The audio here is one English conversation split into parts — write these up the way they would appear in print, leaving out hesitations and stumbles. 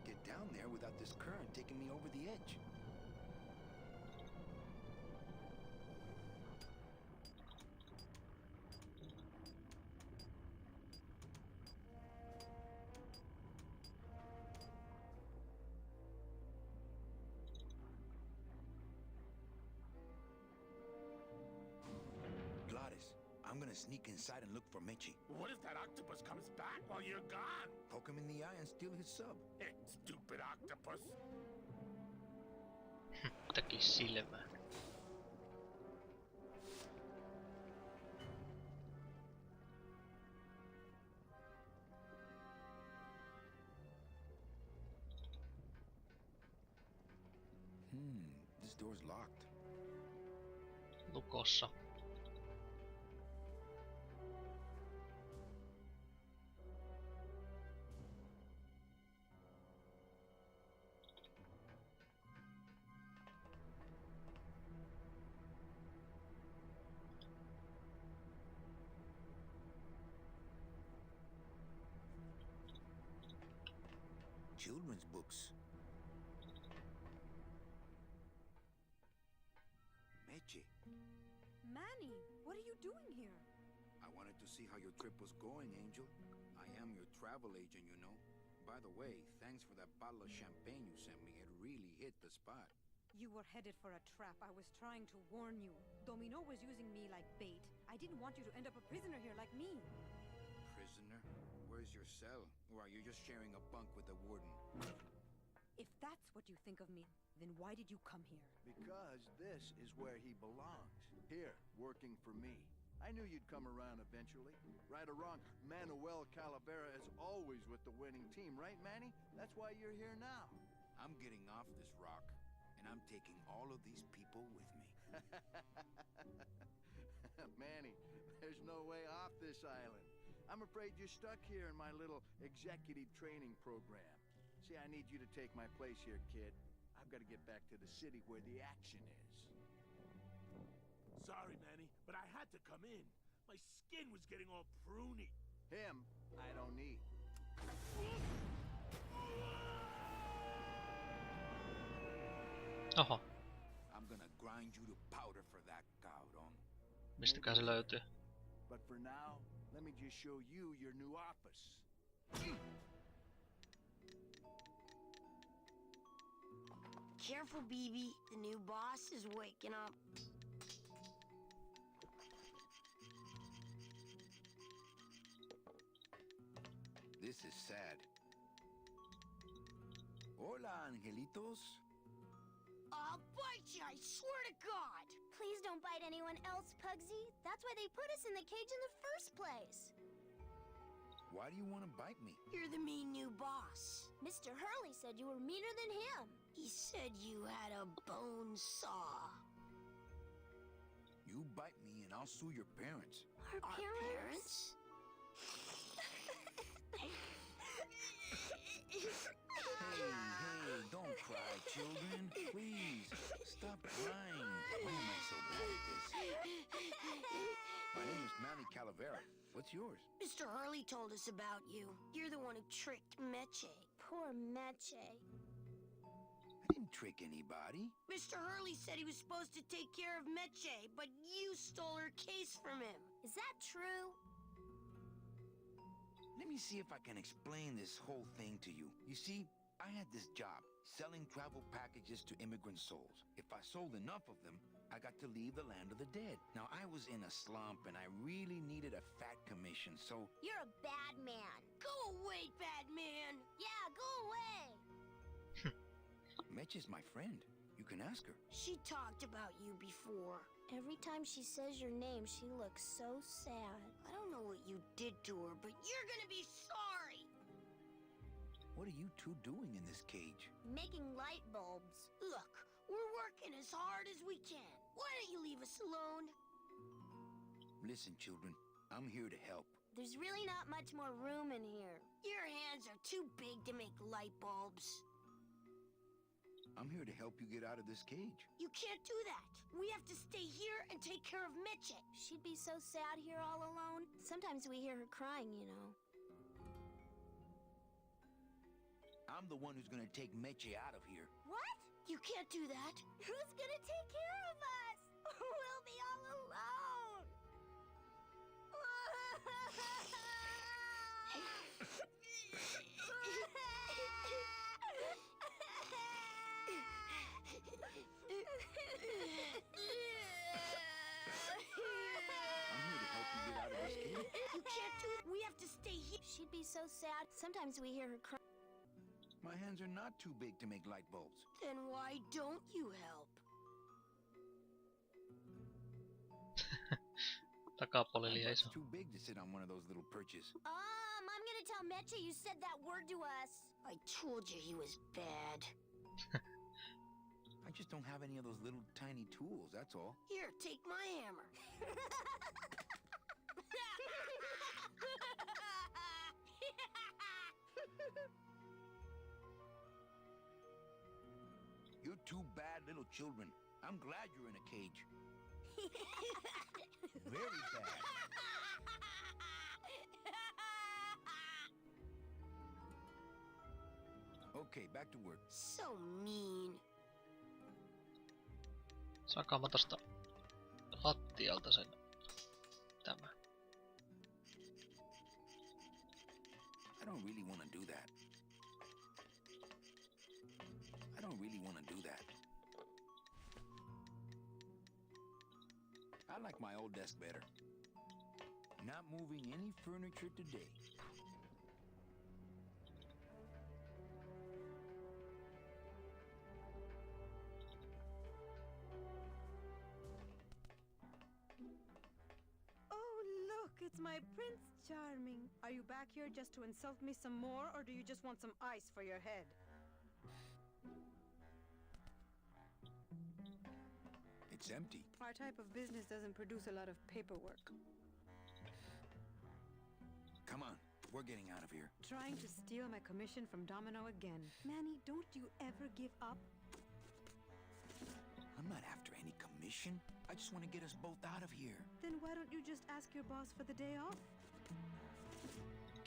get down there without this current taking me over the edge. I'm gonna sneak inside and look for Mechi. What if that octopus comes back while you're gone? Poke him in the eye and steal his sub. Hey, stupid octopus. Teki silmää. This door's locked. Lukossa. Children's books. Mechi, Manny, what are you doing here? I wanted to see how your trip was going, Angel. I am your travel agent, you know. By the way, thanks for that bottle of champagne you sent me. It really hit the spot. You were headed for a trap. I was trying to warn you. Domino was using me like bait. I didn't want you to end up a prisoner here like me. Prisoner? Where's your cell? Or are you just sharing a bunk with the warden? If that's what you think of me, then why did you come here? Because this is where he belongs. Here, working for me. I knew you'd come around eventually. Right or wrong, Manuel Calavera is always with the winning team, right, Manny? That's why you're here now. I'm getting off this rock, and I'm taking all of these people with me. Manny, there's no way off this island. I'm afraid you're stuck here in my little executive training program. See, I need you to take my place here, kid. I've got to get back to the city where the action is. Sorry, Manny, but I had to come in. My skin was getting all pruny. Him, I don't need. Oho, I'm gonna grind you to powder for that, cabrón. mistäkään se löytyy? But for now, let me just show you your new office. Careful, BB. The new boss is waking up. This is sad. Hola, angelitos. I'll bite you, I swear to God! Please don't bite anyone else, Pugsy. That's why they put us in the cage in the first place. Why do you want to bite me? You're the mean new boss. Mr. Hurley said you were meaner than him. He said you had a bone saw. You bite me and I'll sue your parents. Our parents? Hey, don't cry, children. Please, stop crying. Why am I so bad at this? My name is Manny Calavera. What's yours? Mr. Hurley told us about you. You're the one who tricked Meche. Poor Meche. I didn't trick anybody. Mr. Hurley said he was supposed to take care of Meche, but you stole her case from him. Is that true? Let me see if I can explain this whole thing to you. You see, I had this job, selling travel packages to immigrant souls. If I sold enough of them, I got to leave the land of the dead. Now, I was in a slump and I really needed a fat commission, so... You're a bad man. Go away, bad man! Yeah, go away! Mitch is my friend. You can ask her. She talked about you before. Every time she says your name, she looks so sad. I don't know what you did to her, but you're gonna be sorry! What are you two doing in this cage? Making light bulbs. Look, we're working as hard as we can. Why don't you leave us alone? Listen, children, I'm here to help. There's really not much more room in here. Your hands are too big to make light bulbs. I'm here to help you get out of this cage. You can't do that. We have to stay here and take care of Meche. She'd be so sad here all alone. Sometimes we hear her crying, you know. I'm I'm the one who's gonna take Meche out of here. What? You can't do that. Who's gonna take care of us? We'll be all alone. I'm here to help you get out of this cage. You can't do it. We have to stay here. She'd be so sad. Sometimes we hear her cry. My hands are not too big to make light bulbs. Then why don't you help? Takapolili ei It's iso. too big to sit on one of those little perches. I'm gonna tell Meche you said that word to us. I told you he was bad. I just don't have any of those little tiny tools, that's all. Here, take my hammer. You're two bad little children. I'm glad you're in a cage. Very bad. Okay, back to work. So mean. Saanko mä tosta lattialta sen tämä? I don't really want to do that. I don't really want to do that. I like my old desk better. Not moving any furniture today. Oh, look, it's my Prince Charming. Are you back here just to insult me some more, or do you just want some ice for your head? It's empty. Our type of business doesn't produce a lot of paperwork. Come on, we're getting out of here. Trying to steal my commission from Domino again. Manny, don't you ever give up? I'm not after any commission. I just want to get us both out of here. Then why don't you just ask your boss for the day off?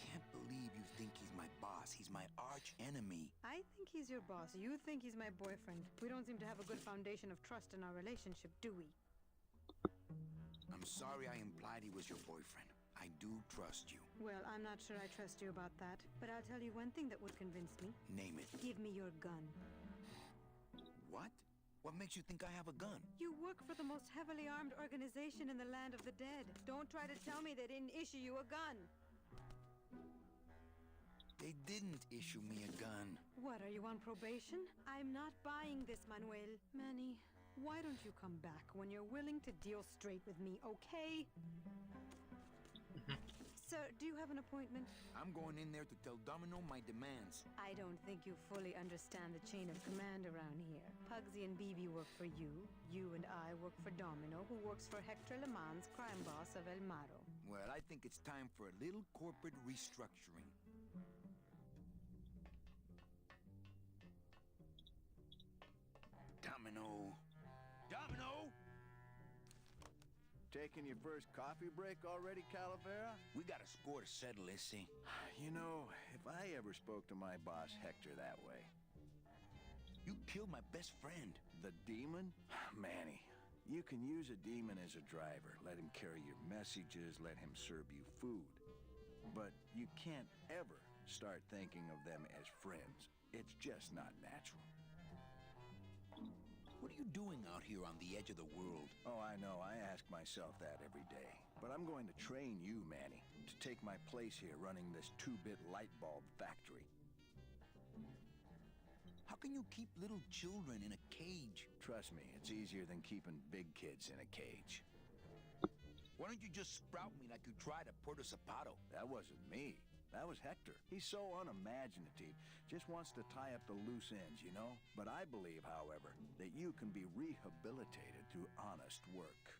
Can't believe you think he's my boss. He's my arch enemy. I think he's your boss. You think he's my boyfriend. We don't seem to have a good foundation of trust in our relationship, do we? I'm sorry I implied he was your boyfriend. I do trust you. Well, I'm not sure I trust you about that, but I'll tell you one thing that would convince me. Name it. Give me your gun. What? What makes you think I have a gun? You work for the most heavily armed organization in the land of the dead. Don't try to tell me they didn't issue you a gun. They didn't issue me a gun. What, are you on probation? I'm not buying this, Manuel. Manny, why don't you come back when you're willing to deal straight with me, okay? Sir, do you have an appointment? I'm going in there to tell Domino my demands. I don't think you fully understand the chain of command around here. Pugsy and BB work for you. You and I work for Domino, who works for Hector Le Mans, crime boss of El Maro. Well, I think it's time for a little corporate restructuring. Domino. Domino! Taking your first coffee break already, Calavera? We got a score to settle, Issy. You know, if I ever spoke to my boss Hector that way. You killed my best friend. The demon? Manny, you can use a demon as a driver. Let him carry your messages, let him serve you food. But you can't ever start thinking of them as friends. It's just not natural. What are you doing out here on the edge of the world? Oh, I know. I ask myself that every day. But I'm going to train you, Manny, to take my place here running this 2-bit light bulb factory. How can you keep little children in a cage? Trust me, it's easier than keeping big kids in a cage. Why don't you just sprout me like you tried at Puerto Zapato? That wasn't me. That was Hector. He's so unimaginative. Just wants to tie up the loose ends, you know? But I believe, however, that you can be rehabilitated through honest work.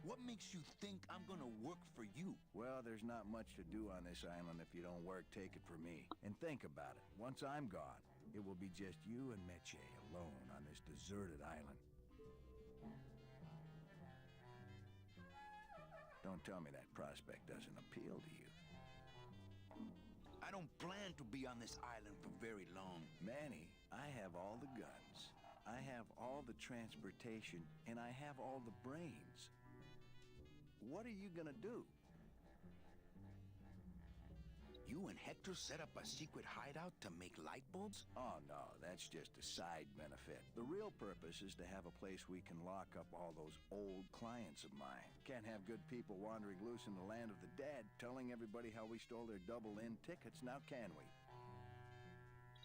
What makes you think I'm gonna work for you? Well, there's not much to do on this island if you don't work, take it from me. And think about it. Once I'm gone, it will be just you and Meche alone on this deserted island. Don't tell me that prospect doesn't appeal to you. I don't plan plan to be on this island for very long. Manny, I have all the guns. I have all the transportation, and I have all the brains. What are you gonna do? You and Hector set up a secret hideout to make light bulbs? Oh, no, that's just a side benefit. The real purpose is to have a place we can lock up all those old clients of mine. Can't have good people wandering loose in the land of the dead, telling everybody how we stole their double-in tickets, now can we?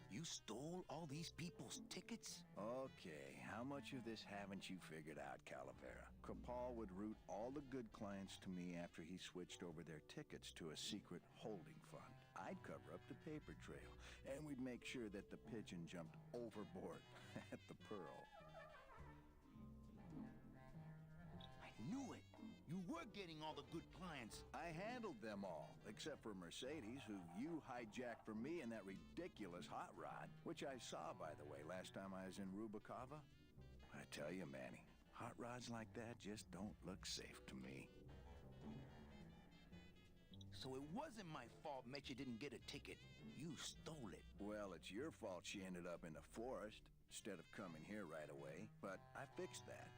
You stole all these people's tickets? Okay, how much of this haven't you figured out, Calavera? Kripal would route all the good clients to me after he switched over their tickets to a secret holding fund. I'd cover up the paper trail, and we'd make sure that the pigeon jumped overboard at the Pearl. I knew it! You were getting all the good clients. I handled them all, except for Mercedes, who you hijacked from me in that ridiculous hot rod, which I saw, by the way, last time I was in Rubikava. I tell you, Manny, hot rods like that just don't look safe to me. So it wasn't my fault Meche didn't get a ticket. You stole it. Well, it's your fault she ended up in the forest instead of coming here right away, but I fixed that.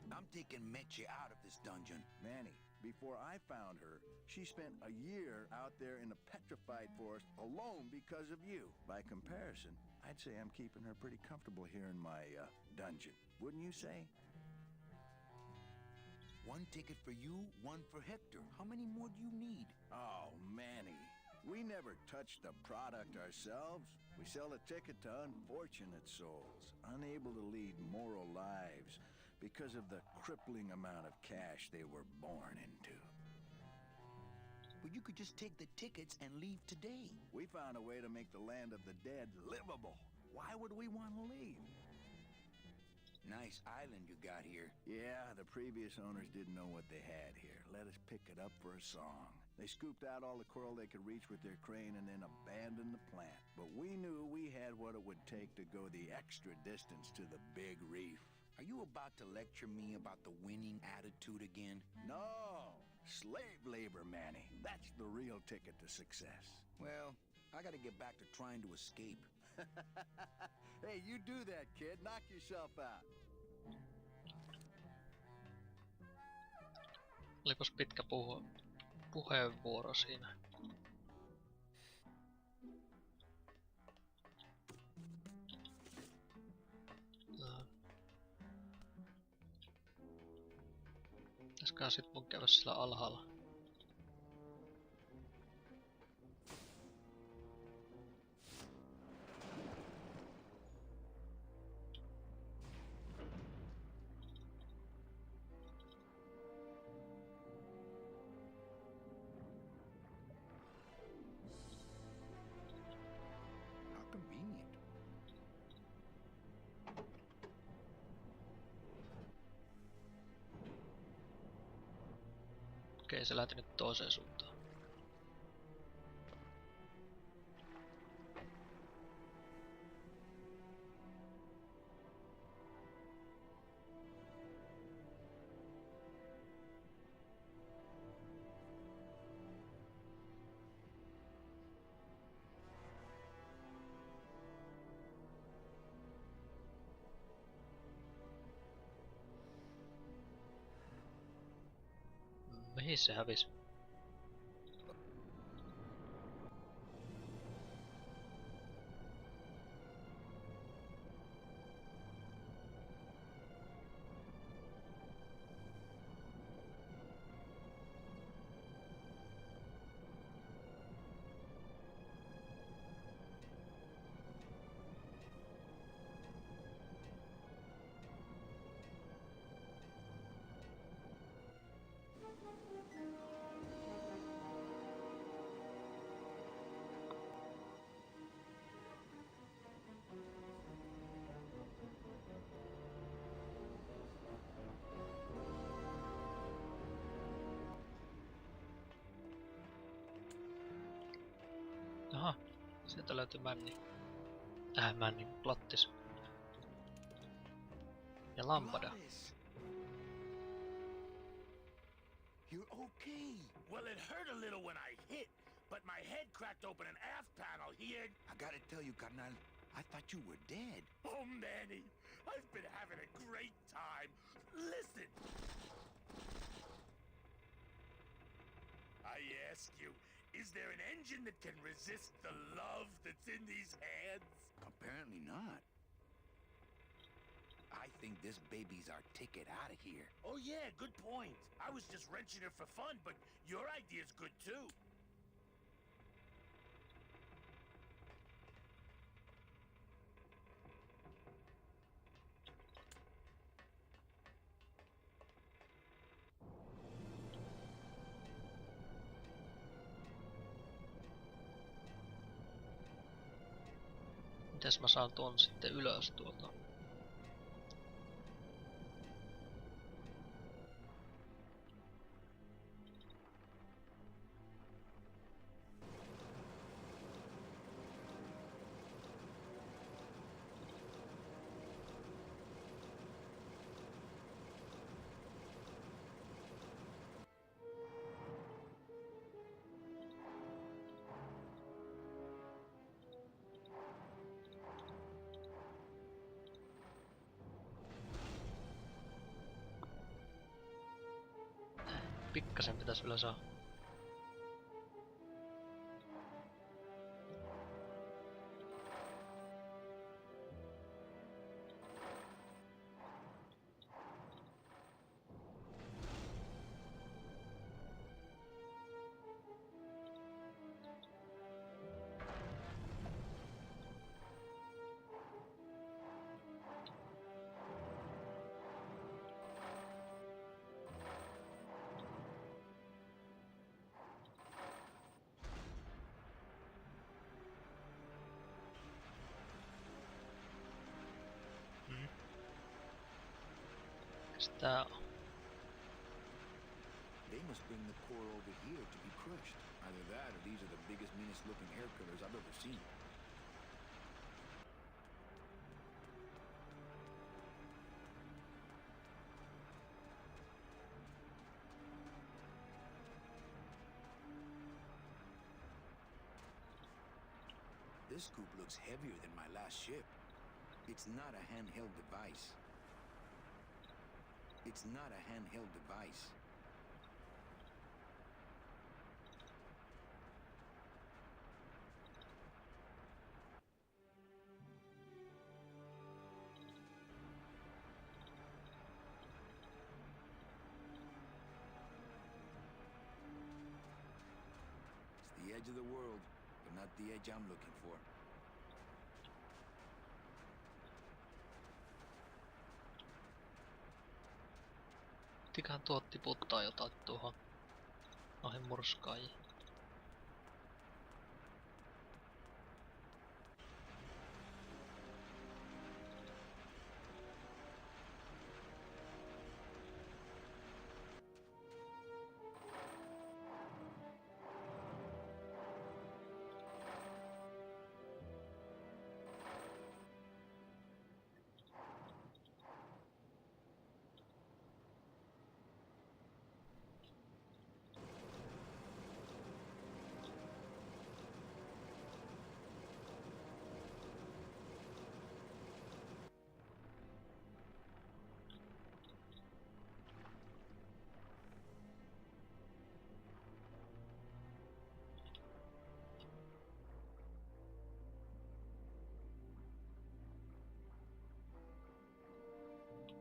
I'm taking Meche out of this dungeon. Manny, before I found her, she spent a year out there in the petrified forest alone because of you. By comparison, I'd say I'm keeping her pretty comfortable here in my dungeon. Wouldn't you say? One ticket for you, one for Hector. How many more do you need? Oh, Manny, we never touch the product ourselves. We sell a ticket to unfortunate souls, unable to lead moral lives because of the crippling amount of cash they were born into. But you could just take the tickets and leave today. We found a way to make the land of the dead livable. Why would we want to leave? Nice island you got here. Yeah, the previous owners didn't know what they had here. Let us pick it up for a song. They scooped out all the coral they could reach with their crane and then abandoned the plant. But we knew we had what it would take to go the extra distance to the big reef. Are you about to lecture me about the winning attitude again? No! Slave labor, Manny. That's the real ticket to success. Well, I gotta get back to trying to escape. Hey, you do that, kid. Knock yourself out. Olikos pitkä puheenvuoro siinä? Pitäisköhän sit mun käydä sillä alhaalla? How convenient. Okei, se lähti nyt toiseen suuntaan. Mihin se hävisi? Aha, sieltä löytyi männi. Männi, plottis. Ja lampada. Gladys! You're okay. Well, it hurt a little when I hit, but my head cracked open an aft panel here. I gotta tell you, carnal, I thought you were dead. Oh, Manny, I've been having a great time. Listen. I ask you, is there an engine that can resist the love that's in these hands? Apparently not. I think this baby's our ticket out of here. Oh, yeah, good point. I was just wrenching it for fun, but your idea's good, too. Mites mä saan ton sitten ylös tuolta? Pikkasen pitäis vielä saa. Tää on. They must bring the core over here to be crushed. Either that or these are the biggest, meanest looking hair cutters I've ever seen. This scoop looks heavier than my last ship. It's not a handheld device. It's not a handheld device. It's the edge of the world, but not the edge I'm looking for. Pitikään tuo tiputtaa jotain tuohon noihin murskaajiin.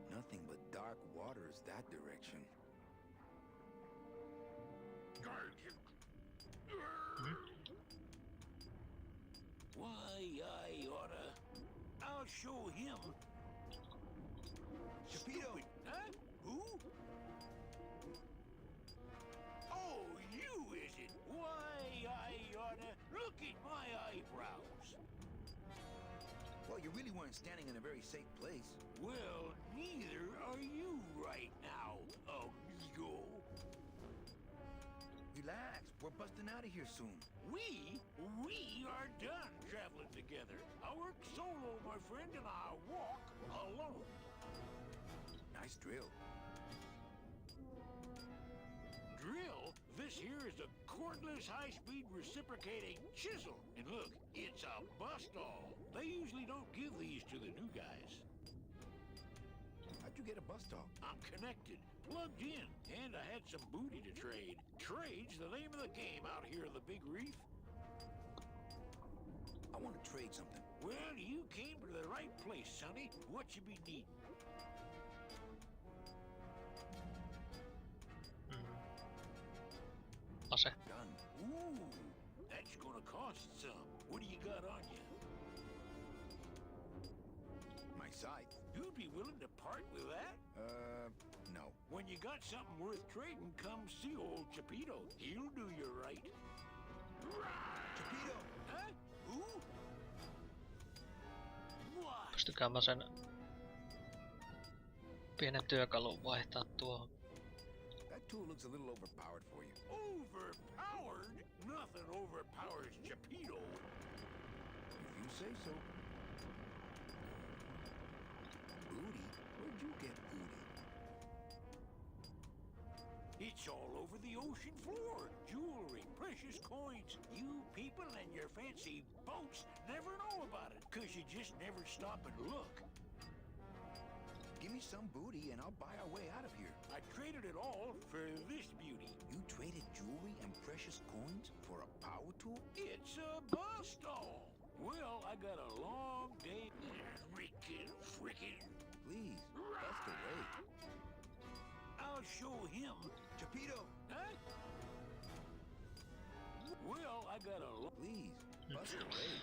Nothing but dark waters that direction. Why, I oughta. I'll show him. Shapiro! Stupid, huh? Who? Oh, you is it? Why, I oughta. Look at my eyebrows. Well, you really weren't standing in a very safe place. Well, neither are you right now, amigo. Relax, we're busting out of here soon. We are done traveling together. I work solo, my friend, and I walk alone. Nice drill. Drill? This here is a cordless, high-speed reciprocating chisel. And look, it's a bust-all. They usually don't give these to the new guys. How'd you get a bus dog? I'm connected, plugged in, and I had some booty to trade. Trade's the name of the game out here in the Big Reef. I want to trade something. Well, you came to the right place, sonny. What you be needing? Ase. Done. Ooh, that's gonna cost some. What do you got on you? My scythe? You'd be willing to part with that? No. When you got something worth trading, come see old Chapito. He'll do you right. Chapito! Huh? Who? What? Pystykään mä sen pienen työkalun vaihtaa tuohon? That tool looks a little overpowered for you. Overpowered? Nothing overpowers Chapito. If you say so. Booty? Where'd you get booty? It's all over the ocean floor. Jewelry, precious coins. You people and your fancy boats never know about it, 'cause you just never stop and look. Give me some booty and I'll buy our way out of here. I traded it all for this beauty. You traded jewelry and precious coins for a power tool? It's a bust all. Well, I got a long day. Frickin'. Please, bust away. I'll show him. Chapito! Huh? Well, I got a long... Please, bust away.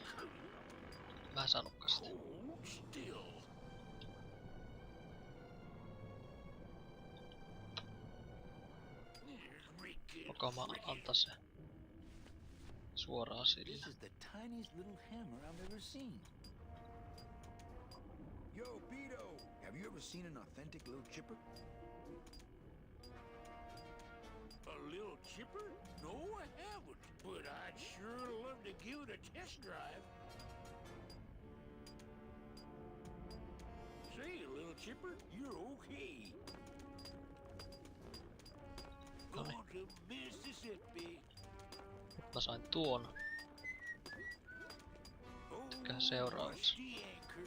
Mä en saanutkaan sitä. Hold still. Onko mä antaa se suoraan sille? This is the tiniest little hammer I've ever seen. Yo, Pito! Have you ever seen an authentic little chipper? A little chipper? No, I haven't. But I'd sure love to give it a test drive. Say, little chipper, you're okay. Going to Mississippi. Nyt mä sain tuon. Mikä seuraavaksi? Rusty anchor.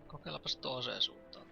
Kokeillapas toiseen suuntaan.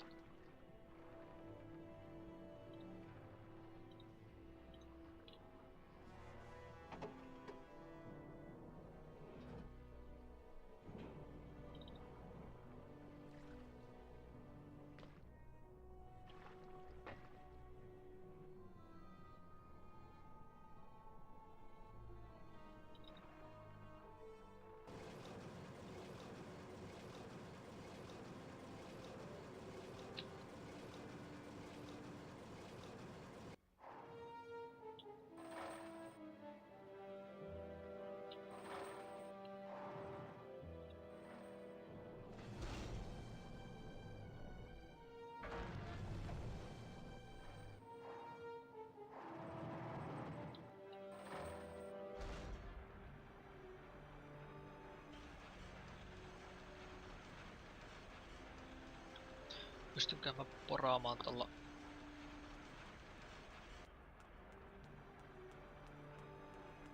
Pystynkään mä poraamaan tuolla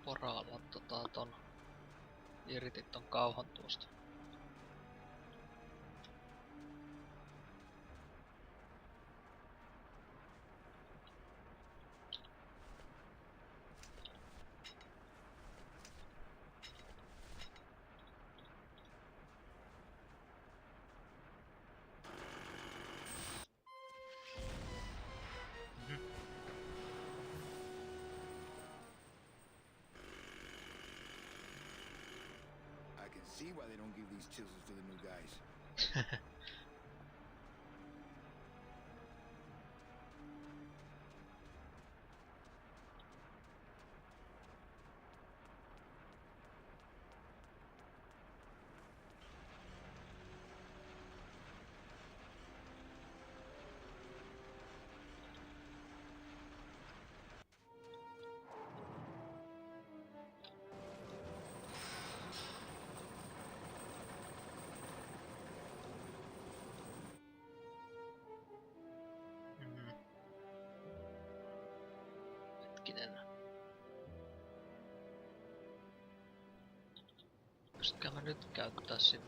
poraalla ton irtit ton kauhan tuosta. See why they don't give these chisels to the new guys. hetkinen. Pystytkö mä nyt käyttää sit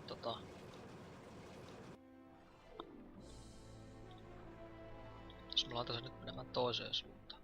jos mä laitan sen nyt menemään toiseen suuntaan.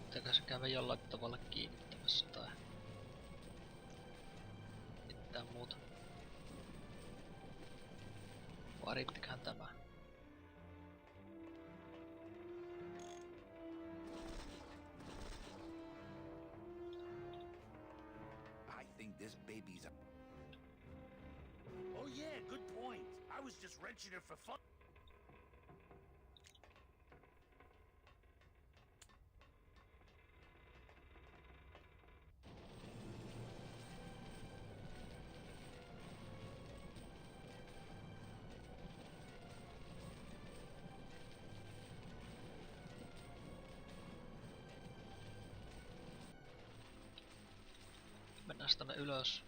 Pitääkö se käydä jollain tavalla kiinnittämässä tai mitään muuta? Vai riittiköhän tämä? I think this baby's a... Oh yeah, good point. I was just wrenching it for fun. Mennään tänne ylös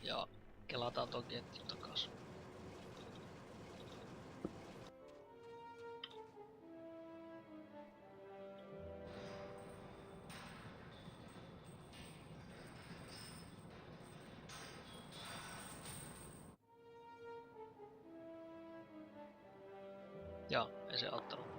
ja kelataan tuon ketjun takas. Ja ei se auttanutkaan.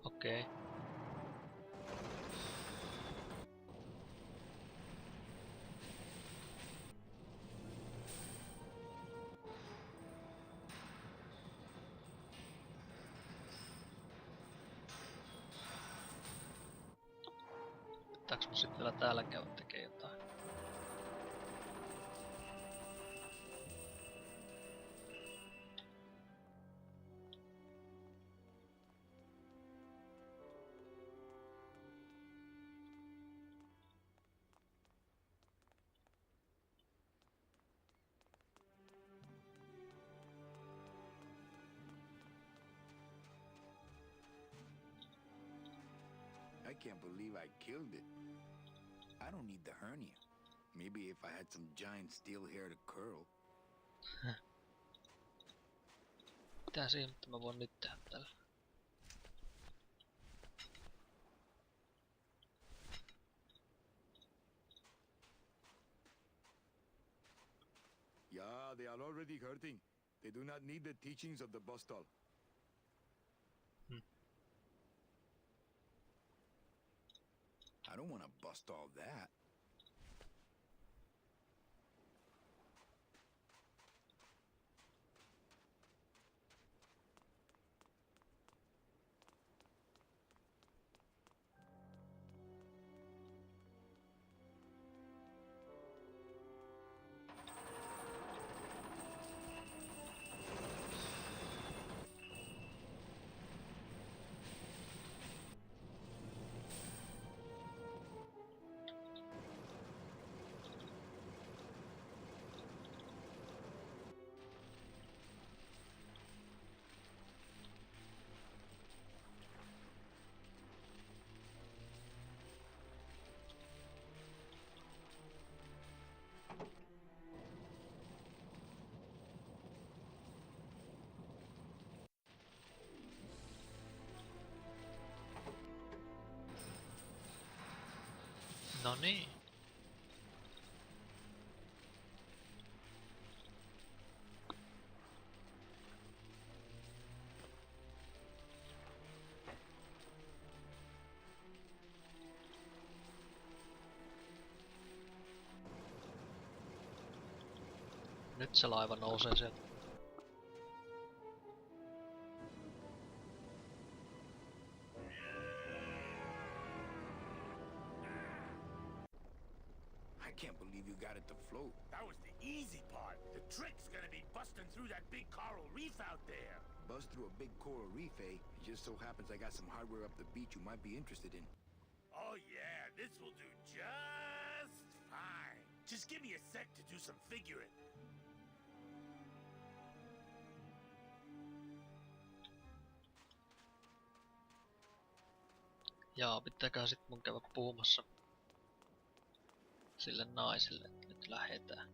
Okei. Pitääks mun sit vielä täällä käydä tekee jotain? I can't believe I killed it. I don't need the hernia. Maybe if I had some giant steel hair to curl. Mitä siinä mä voin nyt tehdä tällä? Yeah, they are already hurting. They do not need the teachings of the Bostal. I don't want to bust all that. No niin. Nyt se laiva nousee sieltä. I can't believe you got it to float. That was the easy part. The trick's gonna be busting through that big coral reef out there. Buzz through a big coral reef, eh? It just so happens I got some hardware up the beach you might be interested in. Oh yeah, this will do just fine. Just give me a sec to do some figuring. Jaa, pitääkö sit mun käydä puhumassa sille naiselle, että nyt lähetään.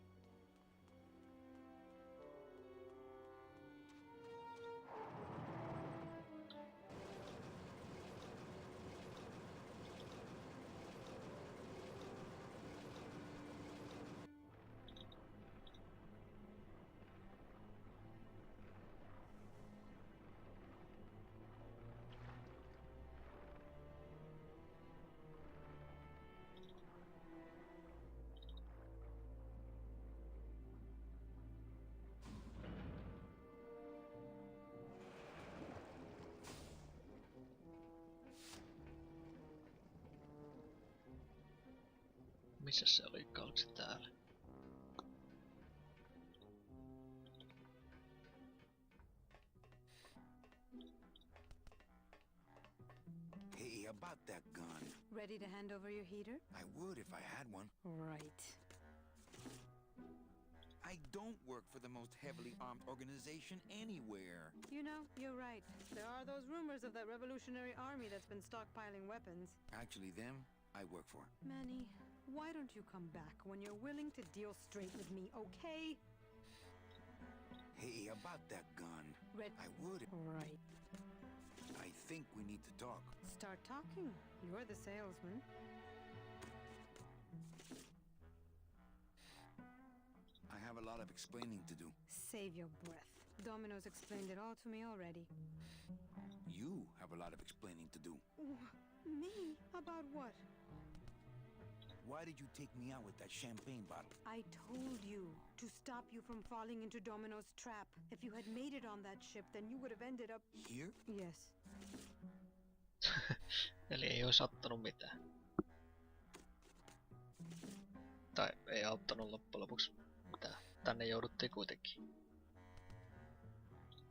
Missä se oli? Oliko se täällä? Hey, about that gun. Ready to hand over your heater? I would if I had one. Right. I don't work for the most heavily armed organization anywhere. You know, you're right. There are those rumors of that Revolutionary Army that's been stockpiling weapons. Actually, them, I work for. Manny, why don't you come back when you're willing to deal straight with me, okay? Hey, about that gun. Red. I would. Right. I think we need to talk. Start talking. You're the salesman. I have a lot of explaining to do. Save your breath. Domino's explained it all to me already. You have a lot of explaining to do. Me? About what? Why did you take me out with that champagne bottle? I told you to stop you from falling into Domino's trap. If you had made it on that ship, then you would have ended up... Here? Yes. Eli ei ois auttanut mitään. Tai ei auttanut loppujen lopuksi mitään. Tänne jouduttiin kuitenkin.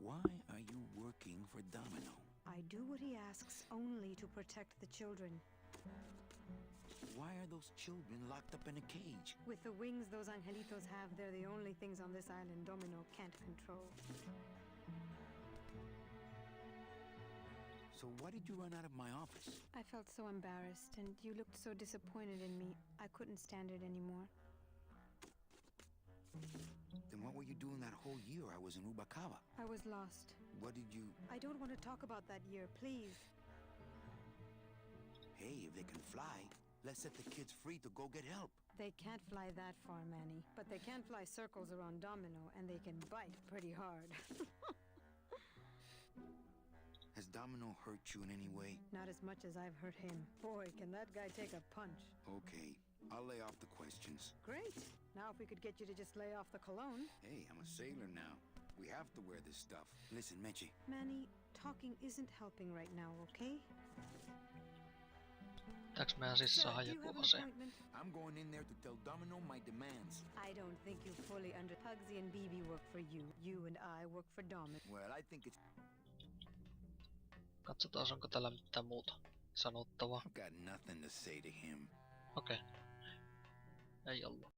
Why are you working for Domino? I do what he asks only to protect the children. Why are those children locked up in a cage? With the wings those angelitos have, they're the only things on this island Domino can't control. So why did you run out of my office? I felt so embarrassed, and you looked so disappointed in me. I couldn't stand it anymore. Then what were you doing that whole year I was in Ubakawa? I was lost. What did you... I don't want to talk about that year, please. Hey, if they can fly, let's set the kids free to go get help. They can't fly that far, Manny. But they can fly circles around Domino, and they can bite pretty hard. Has Domino hurt you in any way? Not as much as I've hurt him. Boy, can that guy take a punch. Okay, I'll lay off the questions. Great. Now if we could get you to just lay off the cologne. Hey, I'm a sailor now. We have to wear this stuff. Listen, Mechi. Manny, talking isn't helping right now, okay? Pitääks mehän siis Sir, saada do you joku have an ase? appointment? I'm going in there to tell Domino my demands. I don't think you fully under... Pugsy and BB work for you. You and I work for Domino. Well, I think it's... Katsotaan onko tällä mitään muuta sanottavaa. I've got nothing to say to him. Okei. Ei ollut.